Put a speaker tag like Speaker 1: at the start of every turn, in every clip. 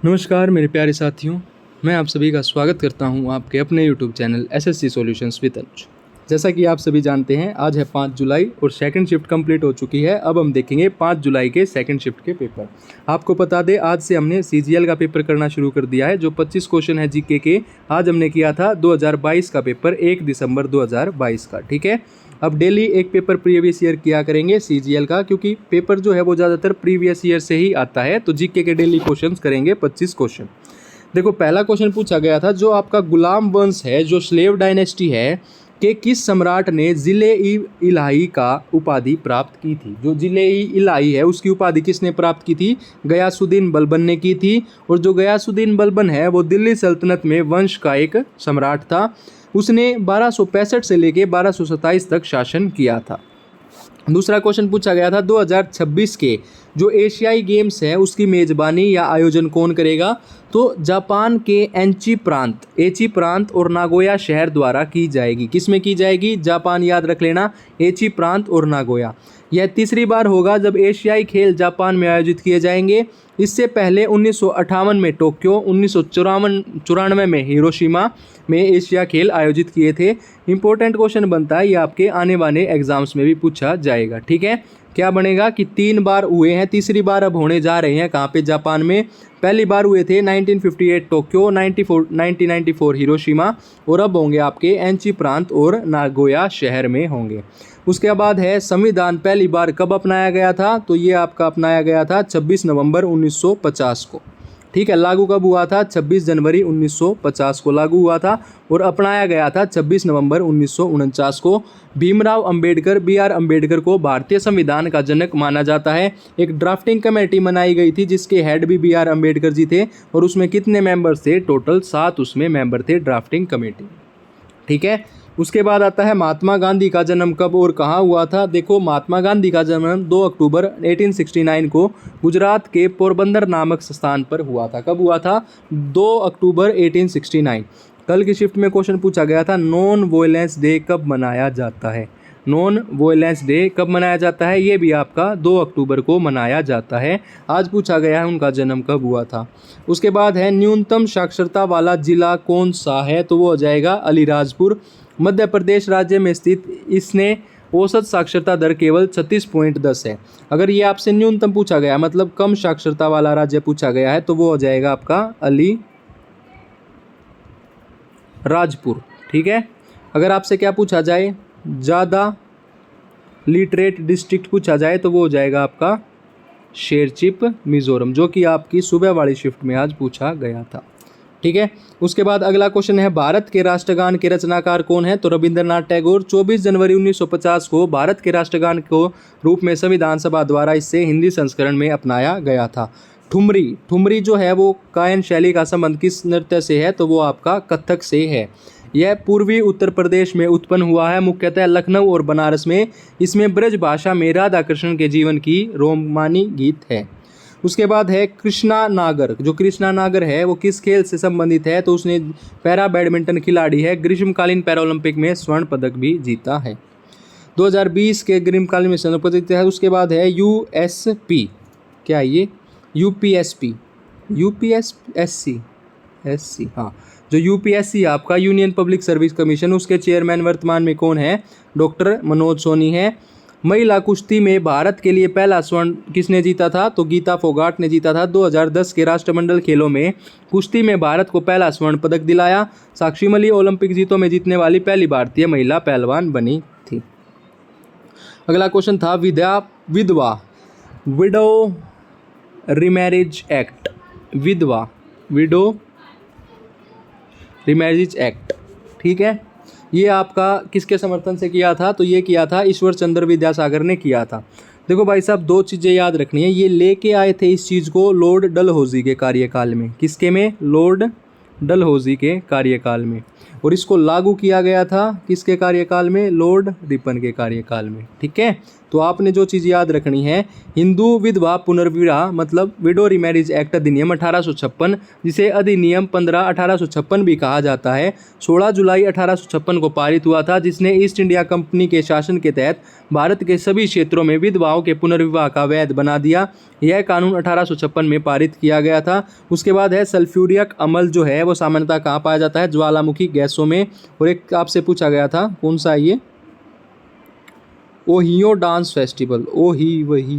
Speaker 1: नमस्कार मेरे प्यारे साथियों, मैं आप सभी का स्वागत करता हूं आपके अपने YouTube channel SSC solutions with Anuj. जैसा कि आप सभी जानते हैं, आज है 5 जुलाई और सेकंड शिफ्ट कंप्लीट हो चुकी है। अब हम देखेंगे 5 जुलाई के सेकंड शिफ्ट के पेपर। आपको बता दें, आज से हमने CGL का पेपर करना शुरू कर दिया है, जो 25 क्वेश्चन है GK के। आज हमने किया था 2022 का पेपर 1 दिसंबर 2022 का। ठीक है, अब डेली एक पेपर प्रीवियस ईयर किया करेंगे CGL का, क्योंकि पेपर जो है वो ज़्यादातर प्रीवियस ईयर से ही आता है। तो GK के डेली क्वेश्चंस करेंगे 25 क्वेश्चन। देखो, पहला क्वेश्चन पूछा गया था, जो आपका गुलाम वंश है, जो स्लेव डायनेस्टी है, कि किस सम्राट ने जिले-ई-इलाही का उपाधि प्राप्त की थी। जो जिले-ई-इलाही है उसकी उपाधि किसने प्राप्त की थी? गयासुद्दीन बलबन ने की थी। और जो गयासुद्दीन बलबन है वो दिल्ली सल्तनत में वंश का एक सम्राट था। उसने 1265 से लेके 1227 तक शासन किया था। दूसरा क्वेश्चन पूछा गया था, 2026 के जो एशियाई गेम्स है उसकी मेज़बानी या आयोजन कौन करेगा? तो जापान के एची प्रांत और नागोया शहर द्वारा की जाएगी। किस में की जाएगी? जापान, याद रख लेना, एची प्रांत और नागोया। यह तीसरी बार होगा जब एशियाई खेल जापान में आयोजित किए जाएंगे। इससे पहले 1958 में टोक्यो, 1994 में हिरोशिमा में एशिया खेल आयोजित किए थे। इंपॉर्टेंट क्वेश्चन बनता है, ये आपके आने वाले एग्जाम्स में भी पूछा जाएगा। ठीक है, क्या बनेगा कि 3 बार हुए हैं, तीसरी बार अब होने जा रहे हैं। कहाँ पे? जापान में। पहली बार हुए थे 1958 टोक्यो, 1994 हिरोशिमा, और अब होंगे आपके एंची प्रांत और नागोया शहर में होंगे। उसके बाद है संविधान पहली बार कब अपनाया गया था? तो ये आपका अपनाया गया था 26 नवंबर 1950 को। ठीक है, लागू कब हुआ था? 26 जनवरी 1950 को लागू हुआ था और अपनाया गया था 26 नवंबर 1949 को। भीमराव अंबेडकर, BR अंबेडकर को भारतीय संविधान का जनक माना जाता है। एक ड्राफ्टिंग कमेटी बनाई गई थी जिसके हेड भी BR अंबेडकर जी थे, और उसमें कितने मेंबर्स थे? टोटल 7 उसमें मेंबर थे ड्राफ्टिंग कमेटी। ठीक है, उसके बाद आता है महात्मा गांधी का जन्म कब और कहाँ हुआ था। देखो, महात्मा गांधी का जन्म 2 अक्टूबर 1869 को गुजरात के पोरबंदर नामक स्थान पर हुआ था। कब हुआ था? 2 अक्टूबर 1869। कल की शिफ्ट में क्वेश्चन पूछा गया था, नॉन वायलेंस डे कब मनाया जाता है? नॉन वायलेंस डे कब मनाया जाता है? ये भी आपका 2 अक्टूबर को मनाया जाता है। आज पूछा गया है उनका जन्म कब हुआ था। उसके बाद है न्यूनतम साक्षरता वाला जिला कौन सा है? तो वो हो जाएगा अलीराजपुर। मध्य प्रदेश राज्य में स्थित इसने औसत साक्षरता दर केवल 36.10 है। अगर ये आपसे न्यूनतम पूछा गया, मतलब कम साक्षरता वाला राज्य पूछा गया है, तो वो हो जाएगा आपका अलीराजपुर। ठीक है, अगर आपसे क्या पूछा जाए, ज़्यादा लिटरेट डिस्ट्रिक्ट पूछा जाए, तो वो हो जाएगा आपका शेरचिप मिजोरम, जो कि आपकी सुबह वाली शिफ्ट में आज पूछा गया था। ठीक है, उसके बाद अगला क्वेश्चन है, भारत के राष्ट्रगान के रचनाकार कौन है? तो रविंद्रनाथ टैगोर। 24 जनवरी 1950 को भारत के राष्ट्रगान को रूप में संविधान सभा द्वारा इसे हिंदी संस्करण में अपनाया गया था। ठुमरी जो है वो गायन शैली का संबंध किस नृत्य से है? तो वो आपका कथक से है। यह पूर्वी उत्तर प्रदेश में उत्पन्न हुआ है, मुख्यतः लखनऊ और बनारस में। इसमें ब्रज भाषा में राधा कृष्ण के जीवन की रोमानी गीत है। उसके बाद है कृष्णा नागर। जो कृष्णा नागर है वो किस खेल से संबंधित है? तो उसने पैरा बैडमिंटन खिलाड़ी है। ग्रीष्मकालीन पैरालंपिक में स्वर्ण पदक भी जीता है। 2020 के ग्रीष्मकालीन में स्वर्ण पदक जीता है। उसके बाद है USP, क्या ये? UPSC, हाँ, जो UPSC आपका यूनियन पब्लिक सर्विस कमीशन, उसके चेयरमैन वर्तमान में कौन है? डॉक्टर मनोज सोनी है। महिला कुश्ती में भारत के लिए पहला स्वर्ण किसने जीता था? तो गीता फोगाट ने जीता था। 2010 के राष्ट्रमंडल खेलों में कुश्ती में भारत को पहला स्वर्ण पदक दिलाया। साक्षी मलिक ओलंपिक जीतों में जीतने वाली पहली भारतीय महिला पहलवान बनी थी। अगला क्वेश्चन था, window remarriage act. Window remarriage act, ठीक है, ये आपका किसके समर्थन से किया था? तो ये किया था ईश्वर चंद्र विद्यासागर ने किया था। देखो भाई साहब, 2 चीज़ें याद रखनी है। ये लेके आए थे इस चीज़ को लॉर्ड डलहौजी के कार्यकाल में। किसके में? लॉर्ड डलहौजी के कार्यकाल में। और इसको लागू किया गया था किसके कार्यकाल में? लॉर्ड रिपन के कार्यकाल में। ठीक है, तो आपने जो चीज़ याद रखनी है, हिंदू विधवा पुनर्विवाह मतलब विडो रीमैरिज एक्ट अधिनियम 1856, जिसे अधिनियम 15/1856 भी कहा जाता है, 16 जुलाई 1856 को पारित हुआ था, जिसने ईस्ट इंडिया कंपनी के शासन के तहत भारत के सभी क्षेत्रों में विधवाओं के पुनर्विवाह का वैध बना दिया। यह कानून 1856 में पारित किया गया था। उसके बाद है सल्फ्यूरिक अम्ल जो है वो सामान्यतः कहाँ पाया जाता है, ज्वालामुखी गैसों में। और एक आपसे पूछा गया था कौन सा है ये, ओहियो डांस फेस्टिवल, ओही वही।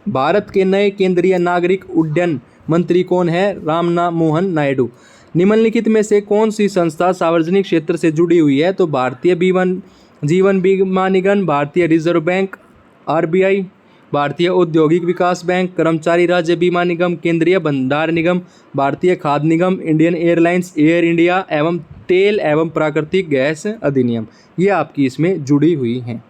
Speaker 1: भारत के नए केंद्रीय नागरिक उड्डयन मंत्री कौन है, राम मोहन नायडू। निम्नलिखित में से कौन सी संस्था सार्वजनिक क्षेत्र से जुड़ी हुई है, तो भारतीय जीवन बीमा निगम, भारतीय रिजर्व बैंक आरबीआई, भारतीय औद्योगिक विकास बैंक, कर्मचारी राज्य बीमा निगम, केंद्रीय भंडार निगम, भारतीय खाद्य निगम, इंडियन एयरलाइंस, एयर इंडिया एवं तेल एवं प्राकृतिक गैस अधिनियम, ये आपकी इसमें जुड़ी हुई हैं।